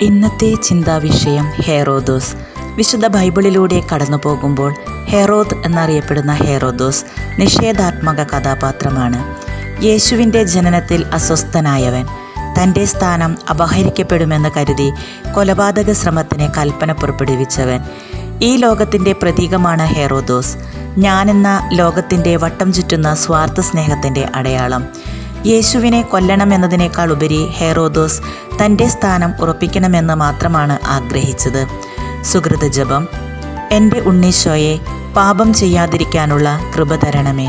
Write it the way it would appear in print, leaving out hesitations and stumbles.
ഇന്നത്തെ ചിന്താവിഷയം ഹെറോദോസ്. വിശുദ്ധ ബൈബിളിലൂടെ കടന്നു പോകുമ്പോൾ ഹെറോദ് എന്നറിയപ്പെടുന്ന ഹെറോദോസ് നിഷേധാത്മക കഥാപാത്രമാണ്. യേശുവിൻ്റെ ജനനത്തിൽ അസ്വസ്ഥനായവൻ, തൻ്റെ സ്ഥാനം അപഹരിക്കപ്പെടുമെന്ന് കരുതി കൊലപാതക ശ്രമത്തിന് കൽപ്പന പുറപ്പെടുവിച്ചവൻ. ഈ ലോകത്തിൻ്റെ പ്രതീകമാണ് ഹെറോദോസ്. ഞാനെന്ന ലോകത്തിൻ്റെ വട്ടം ചുറ്റുന്ന സ്വാർത്ഥ സ്നേഹത്തിൻ്റെ അടയാളം. യേശുവിനെ കൊല്ലണമെന്നതിനേക്കാൾ ഉപരി ഹെറോദോസ് തൻ്റെ സ്ഥാനം ഉറപ്പിക്കണമെന്ന് മാത്രമാണ് ആഗ്രഹിച്ചത്. സുകൃത ജപം. എൻ്റെ ഉണ്ണീശോയെ, പാപം ചെയ്യാതിരിക്കാനുള്ള കൃപ തരണമേ.